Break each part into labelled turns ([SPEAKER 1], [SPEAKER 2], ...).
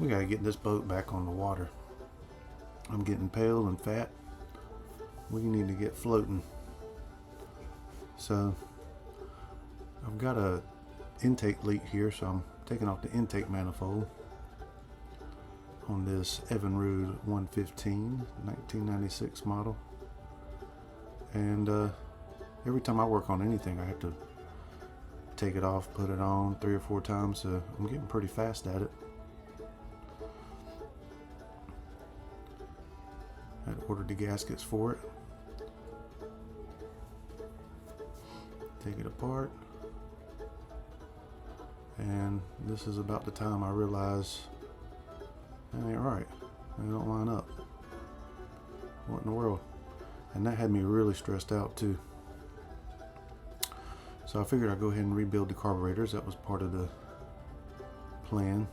[SPEAKER 1] We gotta get this boat back on the water. I'm getting pale and fat. We need to get floating. So I've got a intake leak here, so I'm taking off the intake manifold on this Evinrude 115 1996 model. And every time I work on anything, I have to take it off, put it on 3 or 4 times, so I'm getting pretty fast at it. I ordered the gaskets for it. Take it apart, and this is about the time I realize that ain't right. They don't line up. What in the world? And that had me really stressed out too. So I figured I'd go ahead and rebuild the carburetors. That was part of the plan,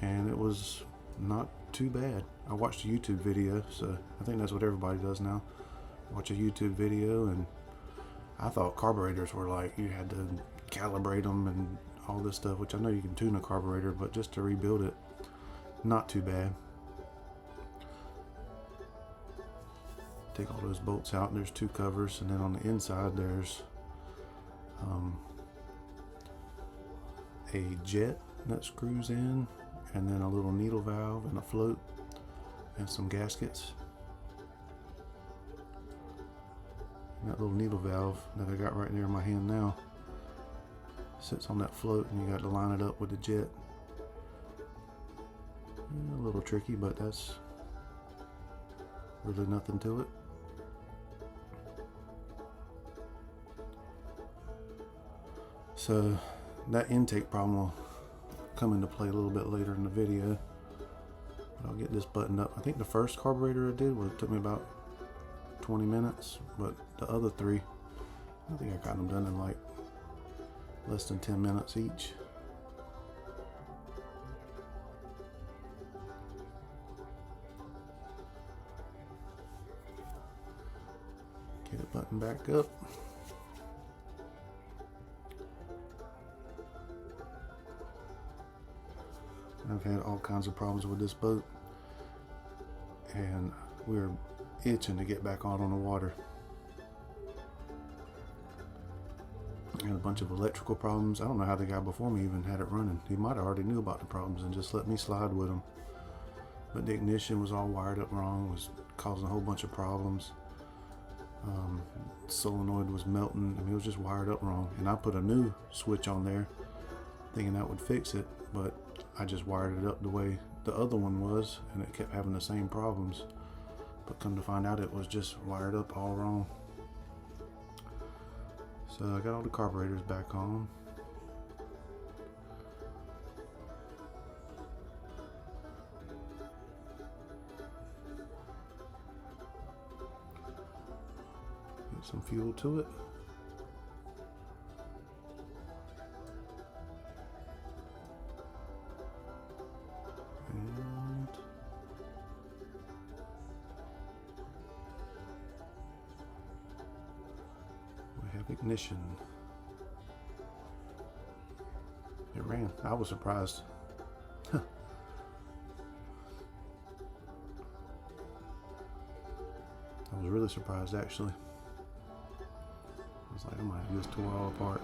[SPEAKER 1] and it was not too bad. I watched a YouTube video, so I think that's what everybody does now. Watch a YouTube video, and I thought carburetors were like you had to calibrate them and all this stuff, which I know you can tune a carburetor, but just to rebuild it, not too bad. Take all those bolts out, and there's 2 covers, and then on the inside there's a jet that screws in, and then a little needle valve and a float and some gaskets. And that little needle valve that I got right near my hand now sits on that float, and you got to line it up with the jet. A little tricky, but that's really nothing to it. So that intake problem will come into play a little bit later in the video. But I'll get this buttoned up. I think the first carburetor I did took me about 20 minutes, but the other 3, I think I got them done in like less than 10 minutes each. Get it buttoned back up. I've had all kinds of problems with this boat, and we're itching to get back out on the water. I had a bunch of electrical problems. I don't know how the guy before me even had it running. He might have already knew about the problems and just let me slide with them. But the ignition was all wired up wrong, was causing a whole bunch of problems. Solenoid was melting. I mean, it was just wired up wrong. And I put a new switch on there thinking that would fix it, but I just wired it up the way the other one was, and it kept having the same problems. But come to find out, it was just wired up all wrong. So I got all the carburetors back on. Get some fuel to it. And we have ignition. It ran. I was surprised. I was really surprised, actually. I was like, I might have just tore all apart.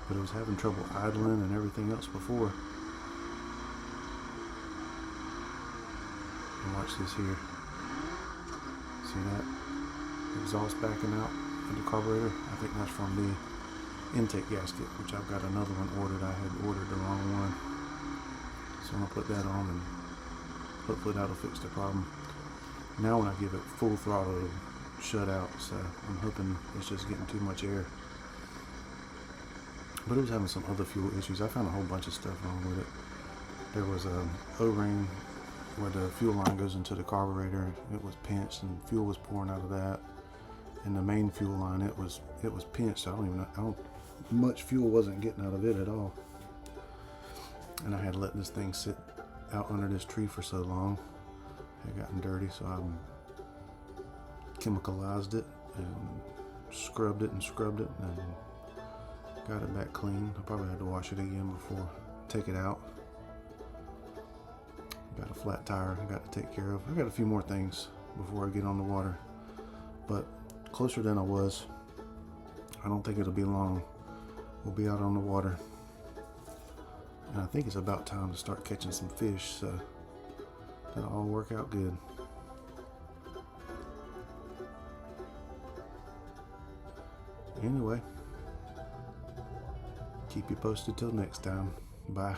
[SPEAKER 1] But it was having trouble idling and everything else before. And watch this here. See that? Exhaust backing out of the carburetor. I think that's from the intake gasket, which I've got another one ordered. I had ordered the wrong one. So I'm going to put that on, and hopefully that'll fix the problem. Now when I give it full throttle, it'll shut out. So I'm hoping it's just getting too much air. But it was having some other fuel issues. I found a whole bunch of stuff wrong with it. There was a O-ring where the fuel line goes into the carburetor. It was pinched, and fuel was pouring out of that. And the main fuel line, it was pinched. I don't even know. Much fuel wasn't getting out of it at all. And I had let this thing sit out under this tree for so long. It had gotten dirty, so I chemicalized it and scrubbed it and got it back clean. I probably had to wash it again before take it out. Got a flat tire I got to take care of. I got a few more things before I get on the water, but closer than I was. I don't think it'll be long. We'll be out on the water, and I think it's about time to start catching some fish, so that'll all work out good. Anyway, keep you posted till next time. Bye.